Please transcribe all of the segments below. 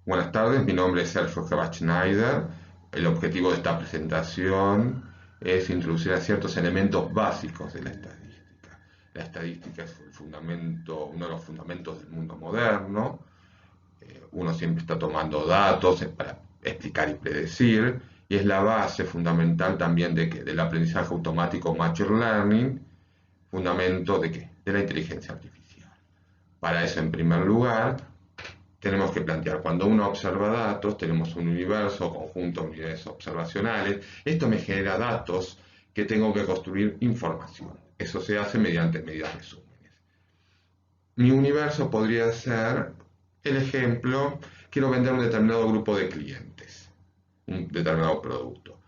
Buenas tardes, mi nombre es Sergio Gebach Schneider. El objetivo de esta presentación es introducir a ciertos elementos básicos de la estadística. La estadística es el fundamento, uno de los fundamentos del mundo moderno. Uno siempre está tomando datos para explicar y predecir, y es la base fundamental también del aprendizaje automático Machine Learning, fundamento de qué? De la inteligencia artificial. Para eso, en primer lugar, tenemos que plantear, cuando uno observa datos, tenemos un universo, conjunto de unidades observacionales. Esto me genera datos que tengo que construir información. Eso se hace mediante medidas resúmenes. Mi universo podría ser el ejemplo, quiero vender un determinado grupo de clientes, un determinado producto.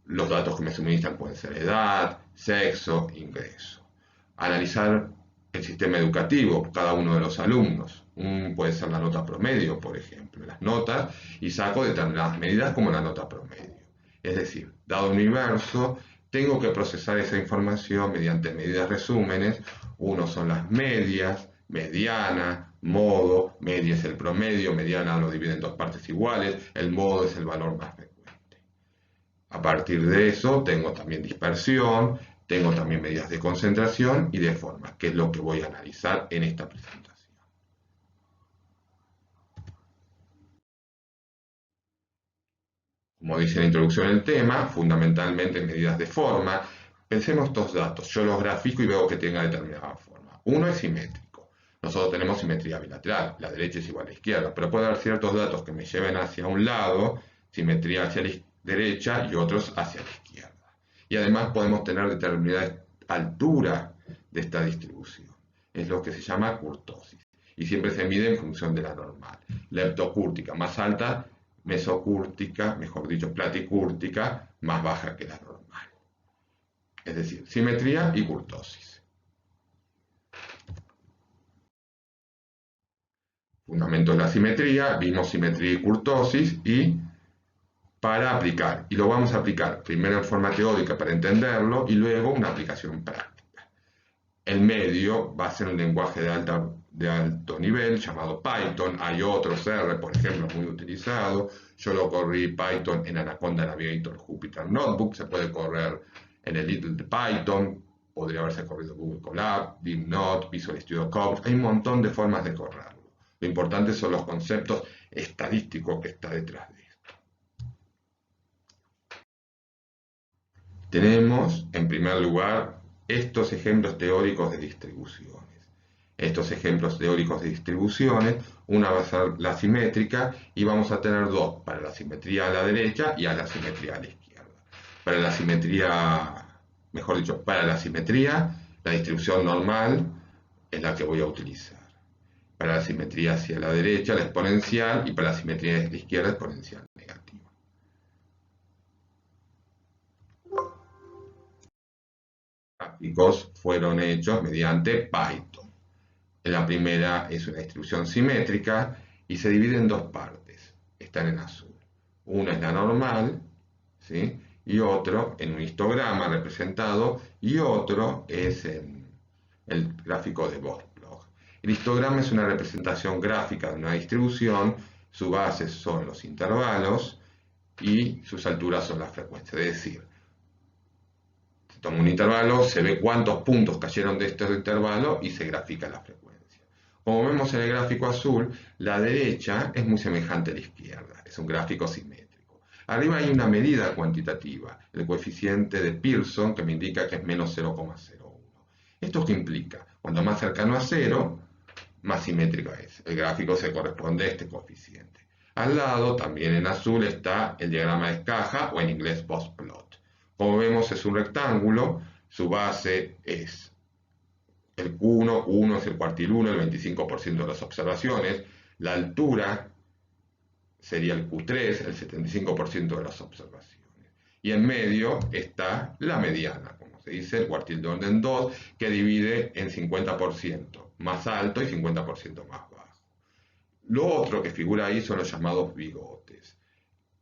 Los datos que me suministran pueden ser edad, sexo, ingreso. Analizar el sistema educativo, cada uno de los alumnos. Puede ser la nota promedio, por ejemplo, las notas, y saco determinadas medidas como la nota promedio. Es decir, dado un universo, tengo que procesar esa información mediante medidas resúmenes. Uno son las medias, mediana, modo, media es el promedio, mediana lo divide en dos partes iguales, el modo es el valor más frecuente. A partir de eso tengo también dispersión, tengo también medidas de concentración y de forma, que es lo que voy a analizar en esta presentación. Como dice la introducción del tema, fundamentalmente medidas de forma. Pensemos estos datos, yo los grafico y veo que tenga determinada forma. Uno es simétrico. Nosotros tenemos simetría bilateral, la derecha es igual a la izquierda, pero puede haber ciertos datos que me lleven hacia un lado, simetría hacia la derecha y otros hacia la izquierda. Y además podemos tener determinada altura de esta distribución. Es lo que se llama kurtosis. Y siempre se mide en función de la normal. Leptocúrtica más alta, mesocúrtica, mejor dicho, platicúrtica, más baja que la normal. Es decir, simetría y kurtosis. Fundamentos de la simetría, vimos simetría y kurtosis y para aplicar, y lo vamos a aplicar primero en forma teórica para entenderlo y luego una aplicación práctica. El medio va a ser un lenguaje de alto nivel llamado Python. Hay otros R, por ejemplo, muy utilizado. Yo lo corrí Python en Anaconda Navigator Jupyter Notebook. Se puede correr en el Little de Python. Podría haberse corrido Google Colab, BeamNote, Visual Studio Code. Hay un montón de formas de correrlo. Lo importante son los conceptos estadísticos que está detrás de esto. Tenemos, en primer lugar, estos ejemplos teóricos de distribuciones. Estos ejemplos teóricos de distribuciones, una va a ser la simétrica y vamos a tener dos, para la simetría a la derecha y a la simetría a la izquierda. Para la simetría, mejor dicho, para la simetría, la distribución normal es la que voy a utilizar. Para la simetría hacia la derecha, la exponencial, y para la simetría hacia la izquierda, exponencial negativa. Gráficos fueron hechos mediante Python. La primera es una distribución simétrica y se divide en dos partes. Están en azul. Una es la normal, ¿sí? Y otro en un histograma representado, y otro es en el gráfico de Vogt-Log. El histograma es una representación gráfica de una distribución, su base son los intervalos y sus alturas son las frecuencias. Es decir, se toma un intervalo, se ve cuántos puntos cayeron de este intervalo y se grafica la frecuencia. Como vemos en el gráfico azul, la derecha es muy semejante a la izquierda, es un gráfico simétrico. Arriba hay una medida cuantitativa, el coeficiente de Pearson, que me indica que es menos 0,01. ¿Esto qué implica? Cuando más cercano a 0, más simétrica es. El gráfico se corresponde a este coeficiente. Al lado, también en azul, está el diagrama de escaja, o en inglés Box-Plot. Como vemos, es un rectángulo, su base es el Q1, 1 es el cuartil 1, el 25% de las observaciones, la altura sería el Q3, el 75% de las observaciones. Y en medio está la mediana, como se dice, el cuartil de orden 2, que divide en 50% más alto y 50% más bajo. Lo otro que figura ahí son los llamados bigotes,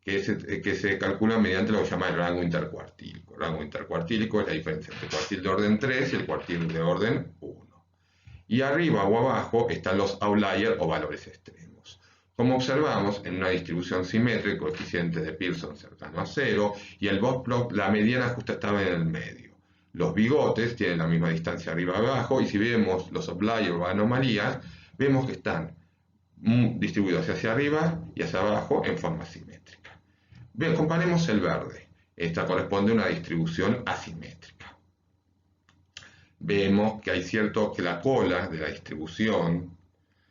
que se calcula mediante lo que se llama el rango intercuartílico. El rango intercuartílico es la diferencia entre el cuartil de orden 3 y el cuartil de orden 1. Y arriba o abajo están los outliers o valores extremos. Como observamos, en una distribución simétrica, el coeficiente de Pearson cercano a 0 y el dot plot, la mediana justa estaba en el medio. Los bigotes tienen la misma distancia arriba y abajo, y si vemos los outliers o anomalías, vemos que están distribuidos hacia arriba y hacia abajo en forma simétrica. Bien, comparemos el verde. Esta corresponde a una distribución asimétrica. Vemos que hay cierto que la cola de la distribución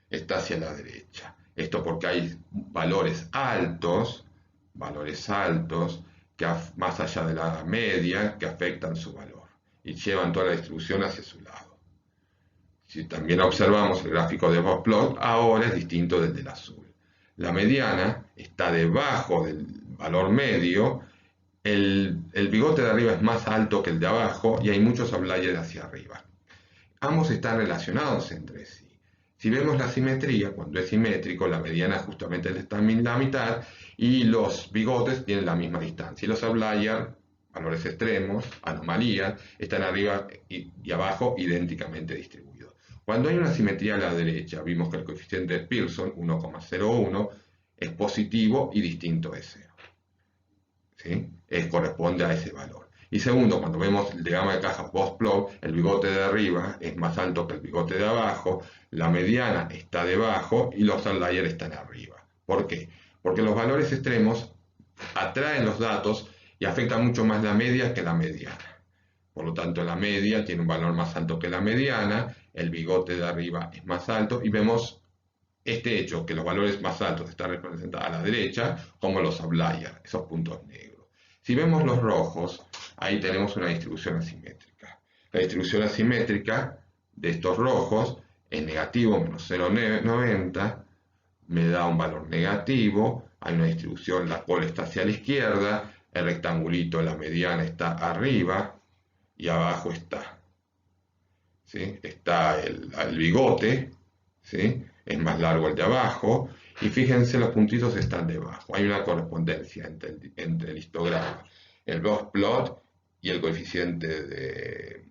está hacia la derecha. Esto porque hay valores altos que más allá de la media, que afectan su valor y llevan toda la distribución hacia su lado. Si también observamos el gráfico de dot plot, ahora es distinto del del azul. La mediana está debajo del valor medio, el bigote de arriba es más alto que el de abajo y hay muchos outliers hacia arriba. Ambos están relacionados entre sí. Si vemos la simetría, cuando es simétrico, la mediana justamente está en la mitad y los bigotes tienen la misma distancia. Y los outliers, valores extremos, anomalías, están arriba y abajo idénticamente distribuidos. Cuando hay una simetría a la derecha, vimos que el coeficiente de Pearson, 1,01, es positivo y distinto de 0. ¿Sí? Corresponde a ese valor. Y segundo, cuando vemos el diagrama de caja post-plot, el bigote de arriba es más alto que el bigote de abajo, la mediana está debajo y los outliers están arriba. ¿Por qué? Porque los valores extremos atraen los datos y afectan mucho más la media que la mediana. Por lo tanto, la media tiene un valor más alto que la mediana, el bigote de arriba es más alto y vemos este hecho, que los valores más altos están representados a la derecha, como los outliers, esos puntos negros. Si vemos los rojos, ahí tenemos una distribución asimétrica. La distribución asimétrica de estos rojos es negativo, menos 0,90, me da un valor negativo, hay una distribución, la cola está hacia la izquierda, el rectangulito, la mediana está arriba y abajo está. ¿Sí? Está el bigote, ¿sí? Es más largo el de abajo, y fíjense, los puntitos están debajo. Hay una correspondencia entre el histograma, el dot plot y el coeficiente de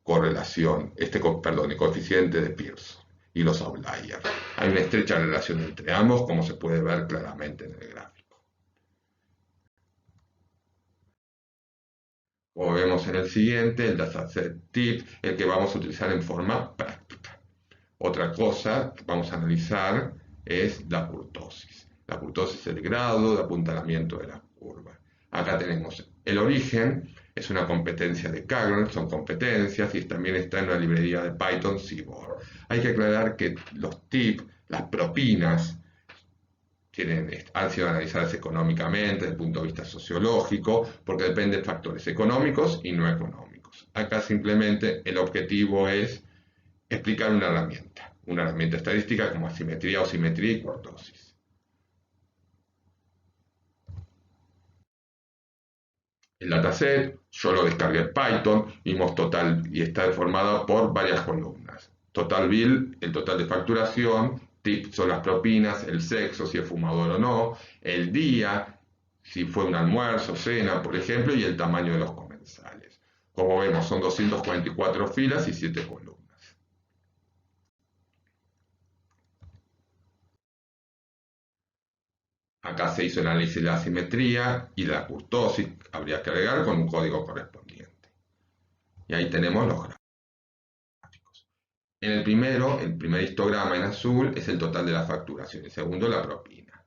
correlación, el coeficiente de Pearson y los outliers. Hay una estrecha relación entre ambos, como se puede ver claramente en el gráfico. Como vemos en el siguiente, el dataset tip, el que vamos a utilizar en forma práctica. Otra cosa que vamos a analizar es la kurtosis. La kurtosis es el grado de apuntalamiento de la curva. Acá tenemos el origen, es una competencia de Kaggle, son competencias y también está en la librería de Python Seaborn. Hay que aclarar que los tips, las propinas, han sido analizadas económicamente desde el punto de vista sociológico, porque depende de factores económicos y no económicos. Acá simplemente el objetivo es explicar una herramienta estadística como asimetría o simetría y kurtosis. El dataset, yo lo descargué en Python, vimos total y está formado por varias columnas. Total bill, el total de facturación, tips son las propinas, el sexo, si es fumador o no, el día, si fue un almuerzo, cena, por ejemplo, y el tamaño de los comensales. Como vemos, son 244 filas y 7 columnas. Acá se hizo el análisis de la asimetría y la kurtosis, habría que agregar con un código correspondiente. Y ahí tenemos los gráficos. En el primer histograma en azul es el total de la facturación, el segundo la propina.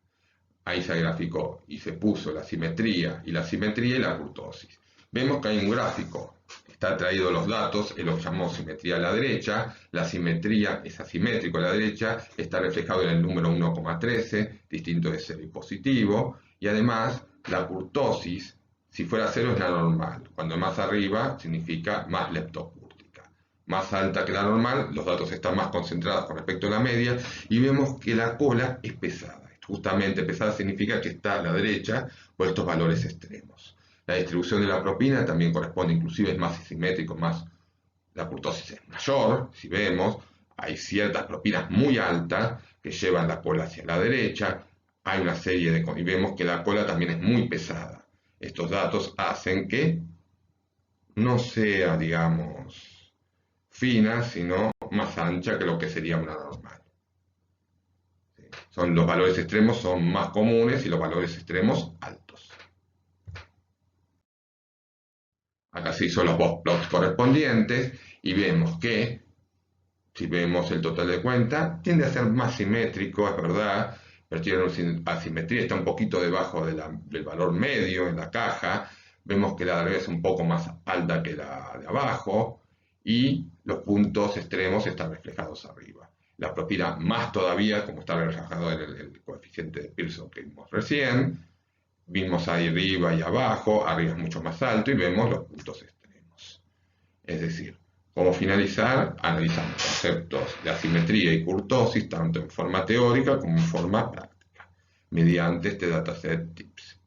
Ahí se graficó y se puso la simetría y la kurtosis. Vemos que hay un gráfico, está traído los datos, él lo llamó simetría a la derecha, la simetría es asimétrico a la derecha, está reflejado en el número 1,13, distinto de 0 y positivo, y además la kurtosis, si fuera 0 es la normal, cuando más arriba significa más leptocúrtica. Más alta que la normal, los datos están más concentrados con respecto a la media, y vemos que la cola es pesada. Justamente pesada significa que está a la derecha por estos valores extremos. La distribución de la propina también corresponde, inclusive es más asimétrico, la kurtosis es mayor, si vemos, hay ciertas propinas muy altas que llevan la cola hacia la derecha, hay una serie y vemos que la cola también es muy pesada. Estos datos hacen que no sea, digamos, fina, sino más ancha que lo que sería una normal. Los valores extremos son más comunes y los valores extremos altos. Acá se hizo los box plots correspondientes y vemos que, si vemos el total de cuenta, tiende a ser más simétrico, es verdad, pero tiene una asimetría, está un poquito debajo del valor medio en la caja. Vemos que la de arriba es un poco más alta que la de abajo y los puntos extremos están reflejados arriba. La propina más todavía, como está reflejado en el coeficiente de Pearson que vimos recién. Vimos ahí arriba y abajo, arriba es mucho más alto y vemos los puntos extremos. Es decir, ¿cómo finalizar? Analizamos conceptos de asimetría y kurtosis tanto en forma teórica como en forma práctica, mediante este dataset TIPS.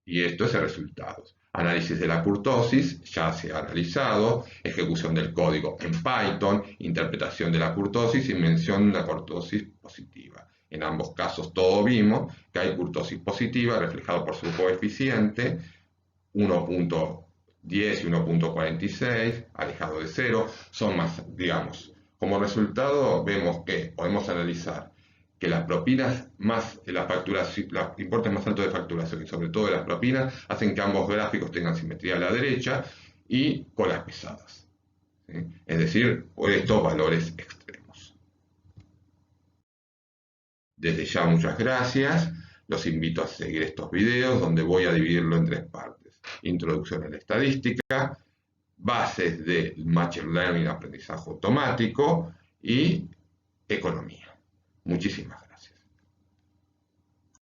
Y esto es el resultado. Análisis de la kurtosis ya se ha realizado, ejecución del código en Python, interpretación de la kurtosis y mención de una kurtosis positiva. En ambos casos todos vimos que hay kurtosis positiva reflejado por su coeficiente 1.10 y 1.46, alejado de 0, son más, digamos, como resultado vemos que podemos analizar que las propinas más, la facturación, los importes más altos de facturación y sobre todo de las propinas hacen que ambos gráficos tengan simetría a la derecha y colas pesadas. ¿Sí? Es decir, por estos valores extremos. Desde ya muchas gracias. Los invito a seguir estos videos donde voy a dividirlo en 3 partes. Introducción a la estadística, bases del Machine Learning, aprendizaje automático y economía. Muchísimas gracias.